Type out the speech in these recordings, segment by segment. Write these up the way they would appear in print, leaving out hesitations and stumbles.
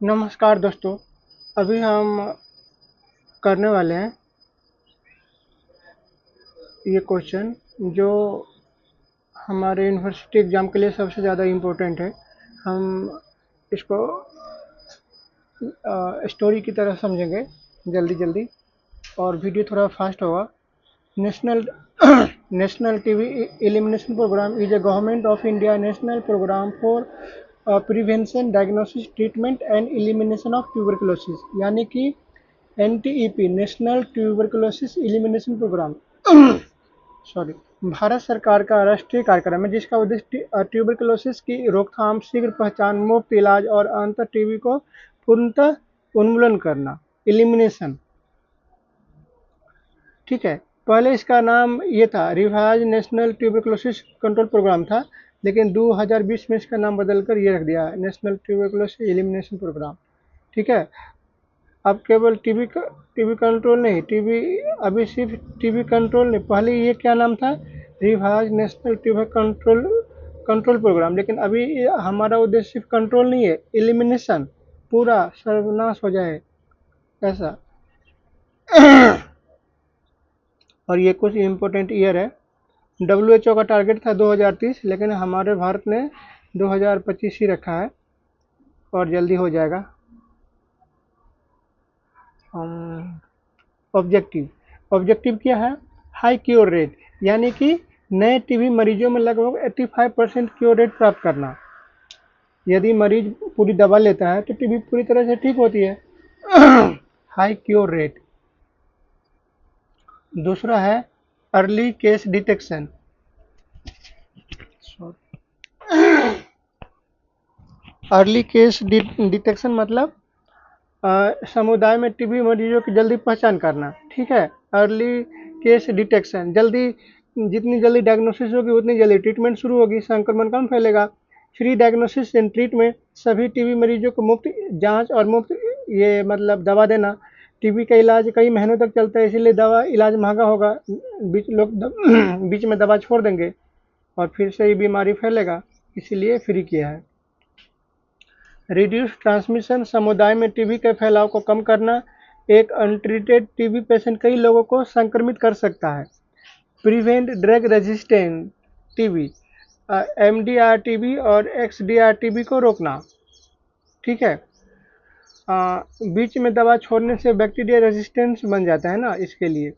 नमस्कार दोस्तों। अभी हम करने वाले हैं ये क्वेश्चन जो हमारे यूनिवर्सिटी एग्ज़ाम के लिए सबसे ज़्यादा इम्पोर्टेंट है। हम इसको स्टोरी की तरह समझेंगे जल्दी जल्दी, और वीडियो थोड़ा फास्ट होगा। National national TB elimination program is a government of India national program for prevention diagnosis treatment and elimination of tuberculosis, यानी कि NTEP national tuberculosis elimination program sorry Bharat सरकार का राष्ट्रीय कार्यक्रम है जिसका उद्देश्य ट्यूबरकुलोसिस की रोकथाम, शीघ्र पहचान, मुफ्त इलाज और अंतर टीबी को पूर्णतः उन्मूलन करना, एलिमिनेशन। ठीक है। पहले इसका नाम ये था, revise national tuberculosis control programme था, लेकिन 2020 में इसका नाम बदलकर ये रख दिया है, नेशनल ट्यूबरकुलोसिस एलिमिनेशन प्रोग्राम। ठीक है। अब केवल टीबी कंट्रोल नहीं, टीबी अभी सिर्फ टीबी कंट्रोल नहीं, पहले ये क्या नाम था, revise national tuber control control programme, लेकिन अभी हमारा उद्देश्य सिर्फ कंट्रोल नहीं है, एलिमिनेशन, पूरा सर्वनाश हो जाए ऐसा। और ये कुछ इम्पोर्टेंट ईयर है। WHO का टारगेट था 2030, लेकिन हमारे भारत ने 2025 ही रखा है और जल्दी हो जाएगा। ऑब्जेक्टिव ऑब्जेक्टिव क्या है, हाई क्योर रेट, यानी कि नए टीबी मरीजों में लगभग 85% क्योर रेट प्राप्त करना। यदि मरीज पूरी दवा लेता है तो टीबी पूरी तरह से ठीक होती है। High cure rate. दूसरा है early case detection. Early case detection मतलब समुदाय में टीबी मरीजों की जल्दी पहचान करना। ठीक है। अर्ली केस डिटेक्शन, जल्दी, जितनी जल्दी डायग्नोसिस होगी उतनी जल्दी ट्रीटमेंट शुरू होगी, संक्रमण कम फैलेगा। फ्री डायग्नोसिस एंड ट्रीटमेंट, सभी टीबी मरीजों को मुफ्त जांच और मुफ्त ये मतलब दवा देना। टीबी का इलाज कई महीनों तक चलता है, इसीलिए दवा इलाज महंगा होगा। बीच में दवा छोड़ देंगे और फिर से ही बीमारी फैलेगा, इसीलिए फ्री किया है। रिड्यूस ट्रांसमिशन, समुदाय में टीबी के फैलाव को कम करना। एक अनट्रीटेड टीबी पेशेंट कई लोगों को संक्रमित कर सकता है। Prevent drug resistant TB, MDR TB और एक्सडीआर टीबी को रोकना। ठीक है। बीच में दवा छोड़ने से बैक्टीरिया रेजिस्टेंस बन जाता है ना, इसके लिए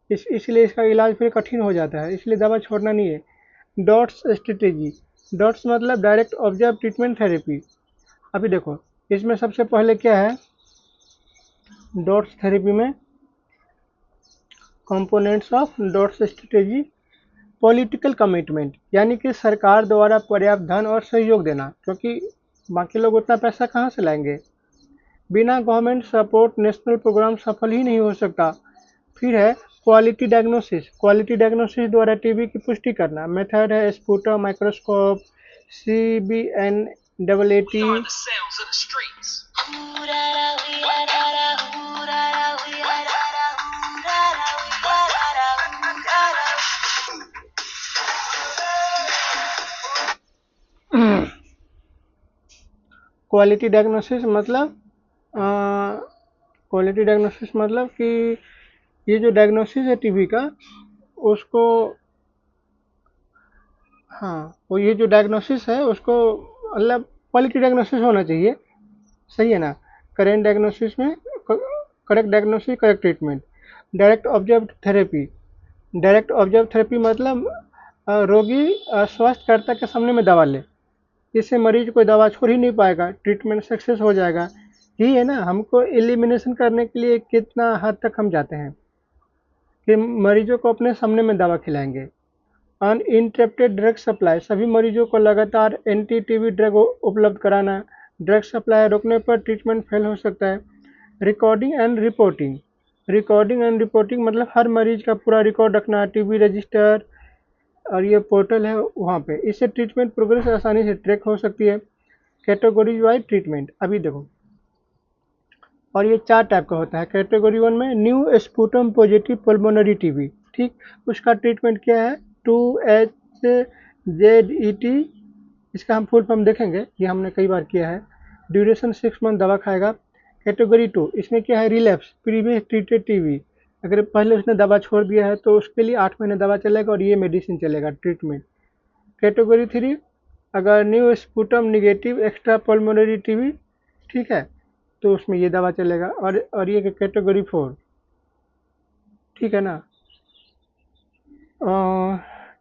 इसलिए इसका इलाज फिर कठिन हो जाता है, इसलिए दवा छोड़ना नहीं है। डॉट्स स्ट्रेटेजी, डॉट्स मतलब डायरेक्ट ऑब्जर्व ट्रीटमेंट थेरेपी। अभी देखो, इसमें सबसे पहले क्या है, डॉट्स थेरेपी में components of dots strategy, political commitment, यानी कि सरकार द्वारा पर्याप्त धन और सहयोग देना, क्योंकि बाकी लोग उतना पैसा कहाँ से लाएंगे। बिना गवर्नमेंट सपोर्ट नेशनल प्रोग्राम सफल ही नहीं हो सकता। फिर है क्वालिटी डायग्नोसिस, क्वालिटी डायग्नोसिस द्वारा टीबी की पुष्टि करना। मेथड है sputum, microscope, CBN AAT। Quality diagnosis मतलब क्वालिटी डायग्नोसिस मतलब कि ये जो डायग्नोसिस है टीबी का, उसको, हाँ, वो ये जो डायग्नोसिस है उसको मतलब क्वालिटी डायग्नोसिस होना चाहिए, सही है ना। करेंट डायग्नोसिस में correct diagnosis, correct treatment. Direct observe therapy, direct observe therapy मतलब रोगी स्वास्थ्यकर्ता के सामने में दवा ले, इससे मरीज कोई दवा छोड़ ही नहीं पाएगा, ट्रीटमेंट सक्सेस हो जाएगा। यही है ना, हमको एलिमिनेशन करने के लिए कितना हद तक हम जाते हैं कि मरीजों को अपने सामने में दवा खिलाएंगे। अनइंटरप्टेड ड्रग सप्लाई, सभी मरीजों को लगातार एंटी टीबी ड्रग उपलब्ध कराना। ड्रग सप्लाई रोकने पर ट्रीटमेंट फेल हो सकता है। Recording and reporting, recording and reporting मतलब हर मरीज का पूरा रिकॉर्ड रखना, टीबी रजिस्टर और ये पोर्टल है वहाँ पे, इससे ट्रीटमेंट प्रोग्रेस आसानी से ट्रैक हो सकती है। कैटेगरीज वाइज ट्रीटमेंट, अभी देखो, और ये 4 टाइप का होता है। कैटेगरी 1 में new sputum positive pulmonary TB, ठीक, उसका ट्रीटमेंट क्या है, 2HZET, इसका हम फुल फॉर्म देखेंगे, ये हमने कई बार किया है। ड्यूरेशन 6 मंथ दवा खाएगा। कैटेगरी 2 इसमें क्या है, रिलैप्स प्रीवियस ट्रीटेड टीबी, अगर पहले उसने दवा छोड़ दिया है तो उसके लिए 8 महीने दवा चलेगा और ये मेडिसिन चलेगा ट्रीटमेंट। कैटेगरी 3 अगर new sputum negative extra pulmonary TB, ठीक है, तो उसमें ये दवा चलेगा। और ये कैटेगरी 4, ठीक है ना।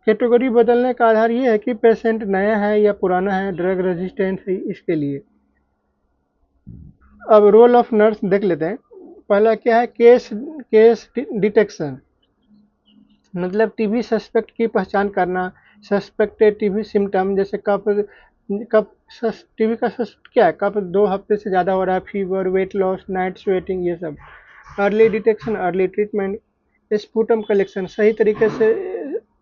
कैटेगरी बदलने का आधार ये है कि पेशेंट नया है या पुराना है, ड्रग रेजिस्टेंस है, इसके लिए। अब रोल ऑफ नर्स देख लेते हैं। पहला क्या है, केस केस डिटेक्शन, मतलब टीबी सस्पेक्ट की पहचान करना। सस्पेक्टेड टीबी सिम्टम जैसे कफ, कफ टीबी का सस्पेक्ट क्या है, कफ 2 हफ्ते से ज़्यादा हो रहा है, fever, weight loss, night sweating, ये सब। Early detection, early treatment. Sputum collection, सही तरीके से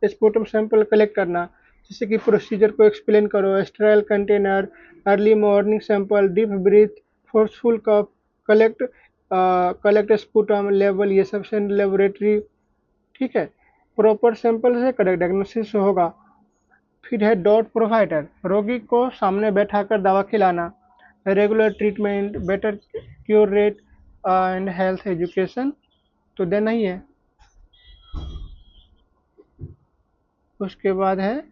स्पुटम सैंपल कलेक्ट करना, जैसे कि प्रोसीजर को एक्सप्लेन करो। Sterile container, early morning sample, deep breath, forceful cough, collect collect sputum level, ये सब सेंड लेबोरेटरी, ठीक है। प्रॉपर सैंपल से करेक्ट डायग्नोसिस होगा। फिर है डॉट प्रोवाइडर, रोगी को सामने बैठाकर दवा खिलाना। Regular treatment, better cure rate and health education तो देना ही है। उसके बाद है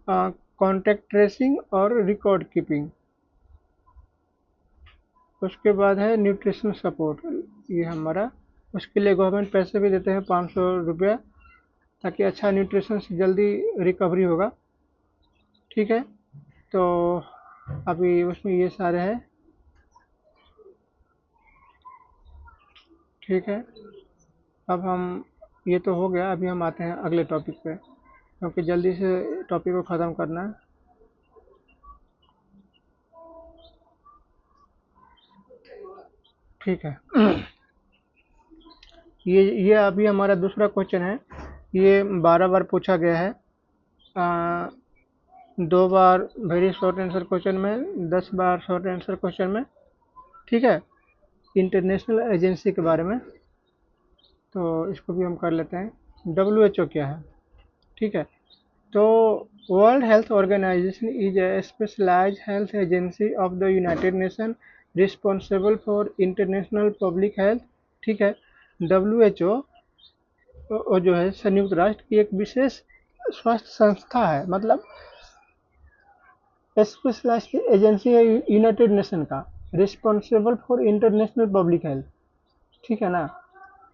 कॉन्टैक्ट ट्रेसिंग और रिकॉर्ड कीपिंग। उसके बाद है न्यूट्रिशन सपोर्ट, ये हमारा, उसके लिए गवर्नमेंट पैसे भी देते हैं 500 रुपया, ताकि अच्छा न्यूट्रिशन से जल्दी रिकवरी होगा, ठीक है। तो अभी उसमें ये सारे हैं, ठीक है। अब हम, ये तो हो गया, अभी हम आते हैं अगले टॉपिक पे, क्योंकि जल्दी से टॉपिक को ख़त्म करना है। ठीक है। ये अभी हमारा दूसरा क्वेश्चन है। ये 12 बार पूछा गया है। 2 बार वेरी शॉर्ट आंसर क्वेश्चन में, 10 बार शॉर्ट आंसर क्वेश्चन में, ठीक है। इंटरनेशनल एजेंसी के बारे में, तो इसको भी हम कर लेते हैं। WHO क्या है, ठीक है। तो world health organisation is a specialised health agency of the United Nation responsible for international public health, ठीक है। WHO जो है संयुक्त राष्ट्र की एक विशेष स्वास्थ्य संस्था है, मतलब स्पेशलाइज्ड एजेंसी है यूनाइटेड नेशन का, responsible for international public health, ठीक है ना।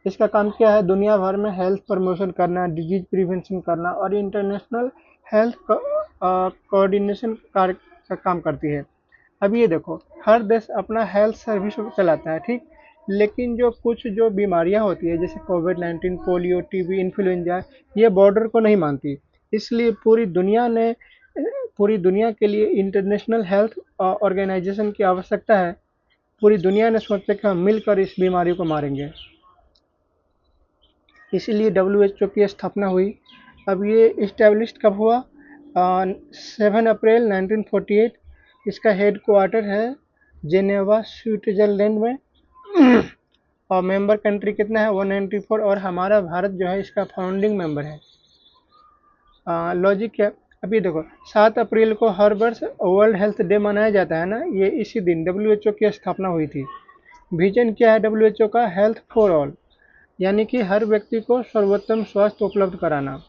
इसका काम क्या है, दुनिया भर में हेल्थ प्रमोशन करना, डिजीज प्रिवेंशन करना और इंटरनेशनल हेल्थ कोऑर्डिनेशन कार्य का काम करती है। अब ये देखो, हर देश अपना हेल्थ सर्विस चलाता है, ठीक। लेकिन जो कुछ जो बीमारियां होती है, जैसे कोविड-19, पोलियो, टीबी, इन्फ्लुएंजा, ये बॉर्डर को नहीं मानती। इसलिए पूरी दुनिया के लिए इंटरनेशनल हेल्थ ऑर्गेनाइजेशन की आवश्यकता है। पूरी दुनिया ने सोचा कि हम मिलकर इस बीमारी को मारेंगे, इसीलिए WHO की स्थापना हुई। अब ये इस्टेब्लिश कब हुआ, 7 अप्रैल 1948। इसका हेड क्वार्टर है जेनेवा, स्विट्जरलैंड में। और मेंबर कंट्री कितना है, 194, और हमारा भारत जो है इसका फाउंडिंग मेंबर है। लॉजिक क्या, अभी देखो, 7 अप्रैल को हर वर्ष वर्ल्ड हेल्थ डे मनाया जाता है ना, ये इसी दिन WHO की स्थापना हुई थी। विजन क्या है WHO का, हेल्थ फॉर ऑल, यानी कि हर व्यक्ति को सर्वोत्तम स्वास्थ्य उपलब्ध कराना।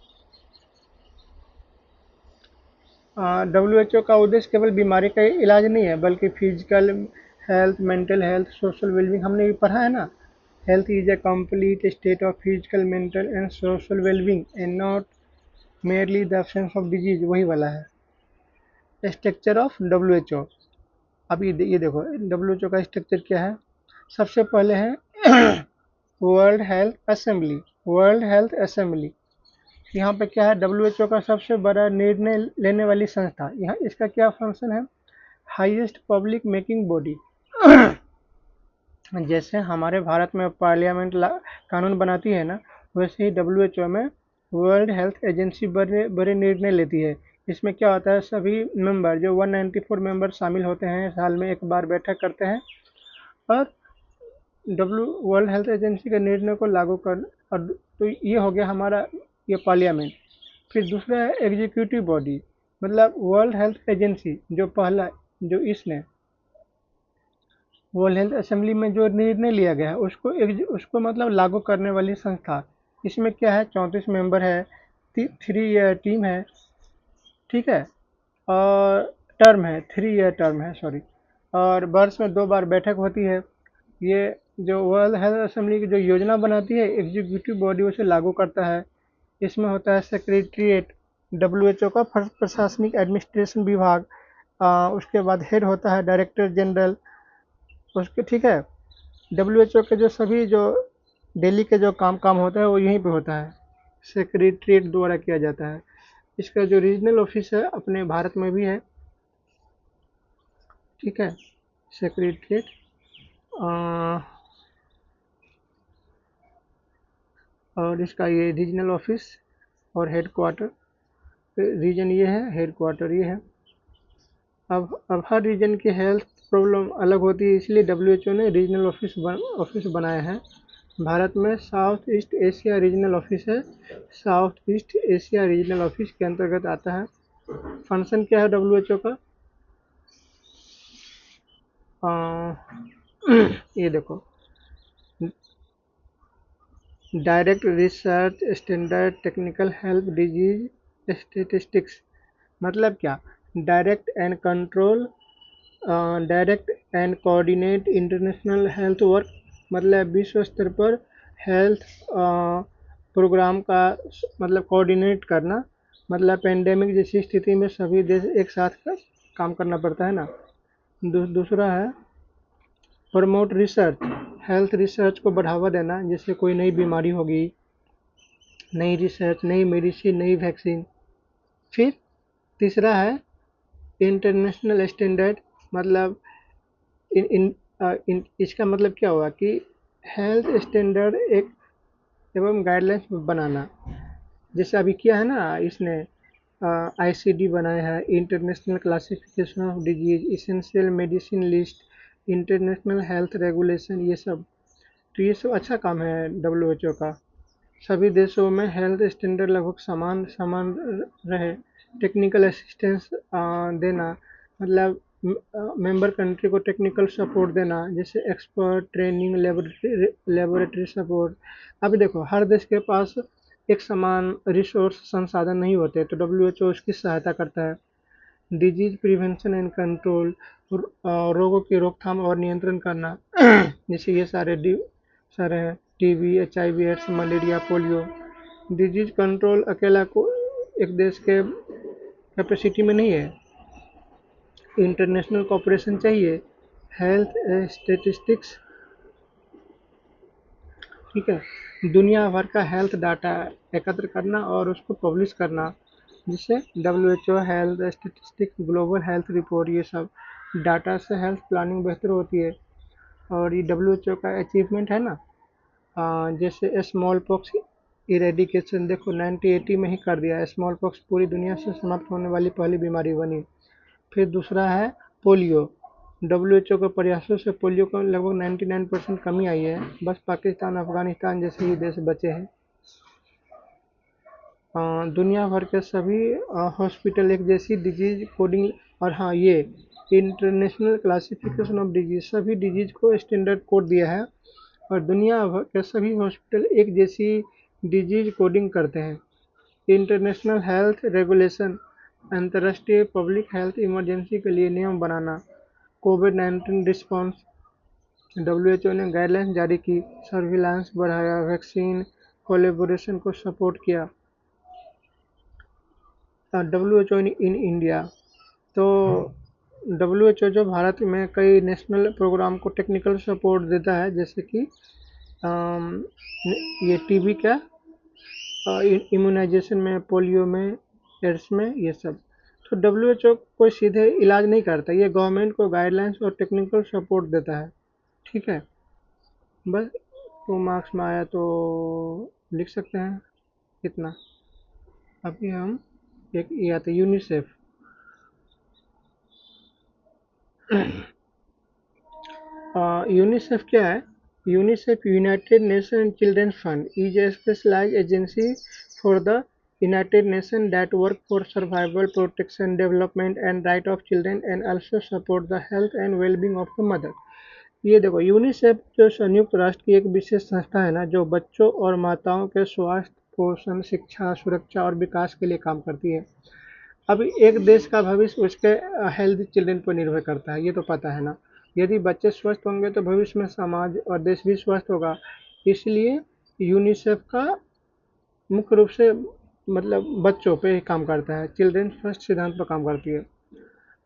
WHO का उद्देश्य केवल बीमारी का इलाज नहीं है, बल्कि physical health, mental health, social wellbeing, हमने भी पढ़ा है ना। Health is a complete state of physical, mental and social wellbeing and not merely the absence of disease, वही वाला है। स्ट्रक्चर ऑफ WHO, अब ये देखो WHO का स्ट्रक्चर क्या है। सबसे पहले है world health assembly, world health assembly, यहाँ पे क्या है, WHO का सबसे बड़ा निर्णय लेने वाली संस्था। यहाँ इसका क्या फंक्शन है, हाईएस्ट पब्लिक मेकिंग बॉडी। जैसे हमारे भारत में पार्लियामेंट कानून बनाती है ना, वैसे ही WHO में वर्ल्ड हेल्थ एजेंसी बड़े बड़े निर्णय लेती है। इसमें क्या होता है, सभी मेंबर जो 194 मेंबर शामिल होते हैं, साल में एक बार बैठक करते हैं और वर्ल्ड हेल्थ एजेंसी के निर्णय को लागू कर। और तो ये हो गया हमारा ये पार्लियामेंट। फिर दूसरा है एग्जीक्यूटिव बॉडी, मतलब वर्ल्ड हेल्थ एजेंसी जो पहला, जो इसने वर्ल्ड हेल्थ असेंबली में जो निर्णय लिया गया है उसको मतलब लागू करने वाली संस्था। इसमें क्या है, 34 मेंबर है, 3 ईयर टीम है, ठीक है, और टर्म है, 3 ईयर टर्म है, सॉरी। और वर्ष में 2 बार बैठक होती है। ये जो वर्ल्ड हेल्थ असेंबली की जो योजना बनाती है, एग्जीक्यूटिव बॉडी उसे लागू करता है। इसमें होता है सेक्रेटरीट, डब्ल्यूएचओ का प्रशासनिक एडमिनिस्ट्रेशन विभाग, उसके बाद हेड होता है डायरेक्टर जनरल उसके, ठीक है। डब्ल्यूएचओ के जो सभी जो डेली के जो काम होता है वो यहीं पे होता है, सेक्रेटरीट द्वारा किया जाता है। इसका जो रीजनल ऑफिस है अपने भारत में भी है, ठीक है, सेक्रेटरीट। और इसका ये रीजनल ऑफिस और हेड क्वार्टर, रीजन ये है, हेड क्वार्टर ये है। अब हर रीजन की हेल्थ प्रॉब्लम अलग होती है, इसलिए डब्ल्यूएचओ ने रीजनल ऑफिस बनाए हैं। भारत में South East Asia regional office है, South East Asia regional office के अंतर्गत आता है। फंक्शन क्या है डब्ल्यूएचओ का? ये देखो, direct research standard technical help disease statistics. मतलब क्या? Direct and control, direct and coordinate international health work, मतलब विश्व स्तर पर हेल्थ प्रोग्राम का मतलब कोऑर्डिनेट करना। मतलब पेंडेमिक जैसी स्थिति में सभी देश एक साथ काम करना पड़ता है ना। दूसरा है प्रमोट रिसर्च, हेल्थ रिसर्च को बढ़ावा देना, जैसे कोई नई बीमारी होगी, नई रिसर्च, नई मेडिसिन, नई वैक्सीन। फिर तीसरा है इंटरनेशनल स्टैंडर्ड, मतलब इन इन इसका मतलब क्या हुआ कि हेल्थ स्टैंडर्ड एक एवं गाइडलाइंस बनाना। जैसे अभी किया है ना इसने, आईसीडी बनाया है, international classification of disease, essential medicine list, international health regulation, ये सब। तो ये सब अच्छा काम है डब्ल्यूएचओ का। सभी देशों में हेल्थ स्टैंडर्ड लगभग समान समान रहे। टेक्निकल असिस्टेंस देना, मतलब मेंबर कंट्री को टेक्निकल सपोर्ट देना, जैसे एक्सपर्ट ट्रेनिंग, लेबोरेटरी सपोर्ट। अभी देखो, हर देश के पास एक समान रिसोर्स संसाधन नहीं होते, तो डब्ल्यूएचओ उसकी सहायता करता है। डिजीज प्रिवेंशन एंड कंट्रोल, रोगों की रोकथाम और नियंत्रण करना। जैसे ये सारे हैं, TB, HIV AIDS, malaria, polio. Disease control अकेला को एक देश के कैपेसिटी में नहीं है, इंटरनेशनल कोऑपरेशन चाहिए। हेल्थ स्टेटिस्टिक्स, ठीक है, दुनिया भर का हेल्थ डाटा एकत्र करना और उसको पब्लिश करना, जिससे WHO health statistics, global health report, ये सब डाटा से हेल्थ प्लानिंग बेहतर होती है। और ये डब्ल्यूएचओ का अचीवमेंट है ना, जैसे स्मॉल पॉक्स इरेडिकेशन, देखो 1980 में ही कर दिया। स्मॉल पॉक्स पूरी दुनिया से समाप्त होने वाली पहली बीमारी बनी। फिर दूसरा है पोलियो। डब्ल्यूएचओ के प्रयासों से पोलियो को लगभग 99% कमी आई है, बस पाकिस्तान, अफगानिस्तान जैसे ही देश बचे हैं। दुनिया भर के सभी हॉस्पिटल एक जैसी डिजीज कोडिंग, और हाँ, ये इंटरनेशनल क्लासिफिकेशन ऑफ डिजीज, सभी डिजीज को स्टैंडर्ड कोड दिया है। और दुनिया भर के सभी हॉस्पिटल एक जैसी डिजीज कोडिंग करते हैं। इंटरनेशनल हेल्थ रेगुलेशन, अंतर्राष्ट्रीय पब्लिक हेल्थ इमरजेंसी के लिए नियम बनाना। कोविड-19 रिस्पॉन्स, डब्ल्यूएचओ ने गाइडलाइंस जारी की, सर्विलांस बढ़ाया, वैक्सीन कोलैबोरेशन को सपोर्ट किया। डब्ल्यूएचओ इन इंडिया, तो डब्ल्यूएचओ जो भारत में कई नेशनल प्रोग्राम को टेक्निकल सपोर्ट देता है, जैसे कि अम, ये टीबी का इम्यूनाइजेशन में, पोलियो में, एड्स में, ये सब। तो डब्ल्यूएचओ कोई सीधे इलाज नहीं करता, ये गवर्नमेंट को गाइडलाइंस और टेक्निकल सपोर्ट देता है, ठीक है। बस 2 मार्क्स में आया तो लिख सकते हैं इतना। अभी हम एक ये आता है यूनिसेफ। यूनिसेफ क्या है? UNICEF, United Nation children's fund, is a specialised agency for the United Nation that work for survival, protection, development and right of children and also support the health and well-being of the mother. ये देखो, UNICEF जो संयुक्त राष्ट्र की एक विशेष संस्था है ना, जो बच्चों और माताओं के स्वास्थ्य, पोषण, शिक्षा, सुरक्षा और विकास के लिए काम करती है। अब एक देश का भविष्य उसके हेल्दी चिल्ड्रन पर निर्भर करता है, ये तो पता है ना। यदि बच्चे स्वस्थ होंगे तो भविष्य में समाज और देश भी स्वस्थ होगा। इसलिए यूनिसेफ का मुख्य रूप से मतलब बच्चों पे ही काम करता है, चिल्ड्रन फर्स्ट सिद्धांत पर काम करती है।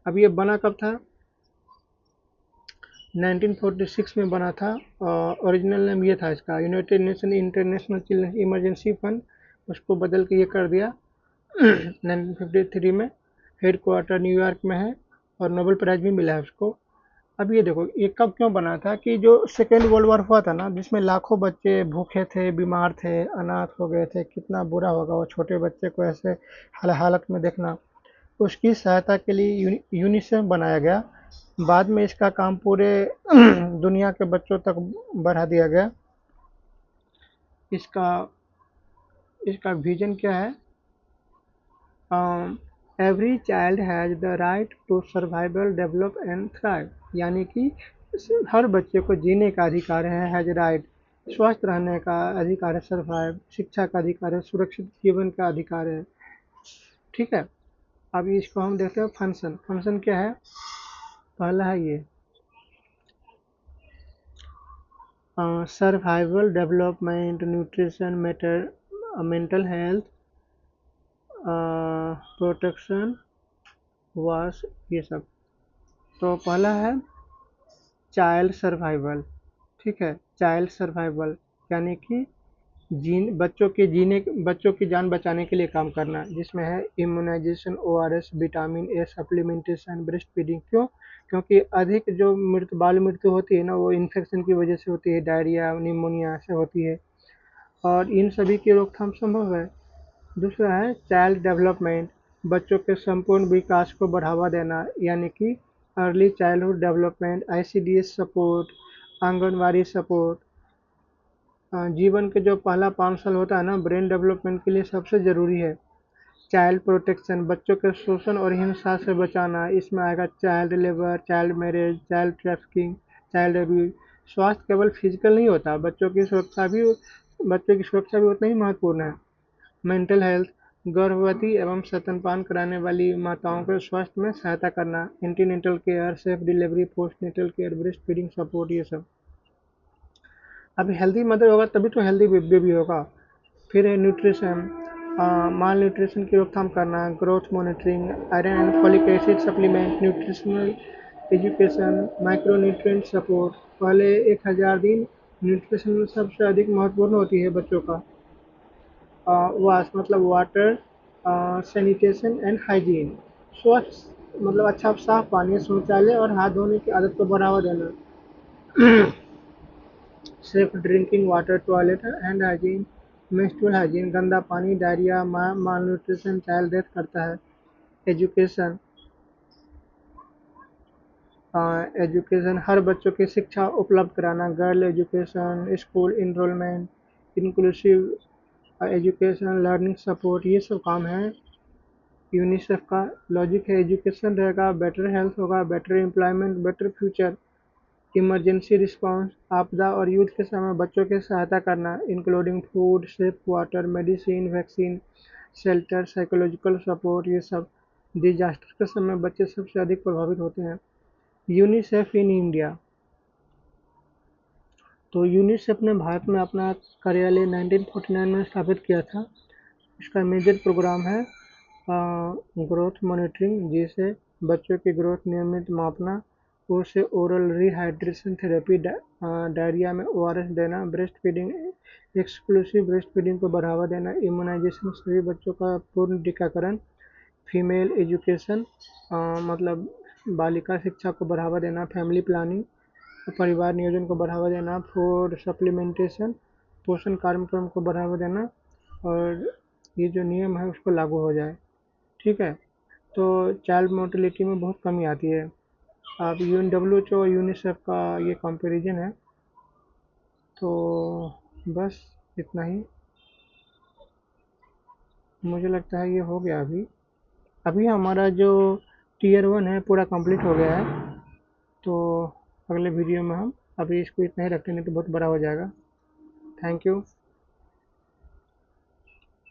अब ये बना कब था? 1946 में बना था। ओरिजिनल नाम ये था इसका, United nation international children emergency fund. उसको बदल के ये कर दिया 1953 में। हेड क्वार्टर न्यूयॉर्क में है और नोबेल प्राइज भी मिला है उसको। अब ये देखो, ये कब क्यों बना था कि जो सेकेंड वर्ल्ड वॉर हुआ था ना, जिसमें लाखों बच्चे भूखे थे, बीमार थे, अनाथ हो गए थे, कितना बुरा होगा वो छोटे बच्चे को ऐसे हालत में देखना। उसकी सहायता के लिए यूनिसेफ बनाया गया। बाद में इसका काम पूरे दुनिया के बच्चों तक बढ़ा दिया गया। इसका इसका विजन क्या है? Every child has the right to survival, develop and thrive. यानी कि हर बच्चे को जीने का अधिकार है, हैज़ राइट। स्वस्थ रहने का अधिकार है, सर्वाइव। शिक्षा का अधिकार है, सुरक्षित जीवन का अधिकार है। ठीक है। अब इसको हम देखते हैं फंक्शन। फंक्शन क्या है? पहला है ये survival, development, nutrition, mental health, protection, wash, ये सब। तो पहला है चाइल्ड सर्वाइवल। ठीक है, चाइल्ड सर्वाइवल यानी कि बच्चों की जान बचाने के लिए काम करना, जिसमें है immunisation, ORS, vitamin A supplementation, breast feeding. क्यों? क्योंकि अधिक जो बाल मृत्यु होती है ना, वो इन्फेक्शन की वजह से होती है, डायरिया, निमोनिया से होती है, और इन सभी की रोकथाम संभव है। दूसरा है चाइल्ड डेवलपमेंट, बच्चों के संपूर्ण विकास को बढ़ावा देना, यानी कि early childhood development, ICDS support, anganwadi support. जीवन के जो पहला 5 साल होता है ना, ब्रेन डेवलपमेंट के लिए सबसे ज़रूरी है। चाइल्ड प्रोटेक्शन, बच्चों के शोषण और हिंसा से बचाना, इसमें आएगा child labour, child marriage, child trafficking, child abuse. स्वास्थ्य केवल फिजिकल नहीं होता, बच्चों की सुरक्षा भी उतना ही महत्वपूर्ण है। मेंटल हेल्थ, गर्भवती एवं स्तनपान कराने वाली माताओं के स्वास्थ्य में सहायता करना, antenatal care, safe delivery, postnatal care, breast feeding support, ये सब। अब हेल्दी मदर होगा तभी तो हेल्दी बेबी होगा। फिर है न्यूट्रिशन, माल न्यूट्रिशन की रोकथाम करना, growth monitoring, iron and folic acid supplement, nutritional education, micro nutrient support. पहले 1000 दिन न्यूट्रिशन सबसे अधिक महत्वपूर्ण होती है बच्चों का। वाश मतलब वाटर, सैनिटेशन एंड हाइजीन, स्वच्छ मतलब अच्छा साफ पानी, शौचालय और हाथ धोने की आदत को बढ़ावा देना। Safe drinking water, toilet and hygiene, menstrual hygiene, गंदा पानी, डायरिया, माल न्यूट्रिशन, चाइल्ड डेथ करता है। एजुकेशन, एजुकेशन हर बच्चों की शिक्षा उपलब्ध कराना, girl education, school enrolment, inclusive education, learning support, ये सब काम है यूनिसेफ का। लॉजिक है, एजुकेशन रहेगा, बेटर हेल्थ होगा, better employment, better future. Emergency response, आपदा और युद्ध के समय बच्चों की सहायता करना, including food, safe water, medicine, vaccine, shelter, psychological support, ये सब। डिजास्टर के समय बच्चे सबसे अधिक प्रभावित होते हैं। यूनिसेफ इन इंडिया, तो यूनिसेफ ने भारत में अपना कार्यालय 1949 में स्थापित किया था। इसका मेजर प्रोग्राम है ग्रोथ मॉनिटरिंग, जिसे बच्चों की ग्रोथ नियमित मापना, उसे ओरल रिहाइड्रेशन थेरेपी, डायरिया में ओआरएस देना, breast feeding, exclusive breast feeding को बढ़ावा देना, इम्यूनाइजेशन, सभी बच्चों का पूर्ण टीकाकरण, फीमेल एजुकेशन मतलब बालिका शिक्षा को बढ़ावा देना, फैमिली प्लानिंग, परिवार नियोजन को बढ़ावा देना, फूड सप्लीमेंटेशन, पोषण कार्यक्रम को बढ़ावा देना, और ये जो नियम है उसको लागू हो जाए। ठीक है। तो चाइल्ड मोर्टेलिटी में बहुत कमी आती है। अब WHO और यूनिसेफ का ये कंपैरिजन है। तो बस इतना ही, मुझे लगता है ये हो गया अभी। अभी हमारा जो Tier 1 है पूरा कंप्लीट हो गया है। तो अगले वीडियो में हम अभी इसको इतना ही रखते हैं, नहीं तो बहुत बड़ा हो जाएगा। Thank you.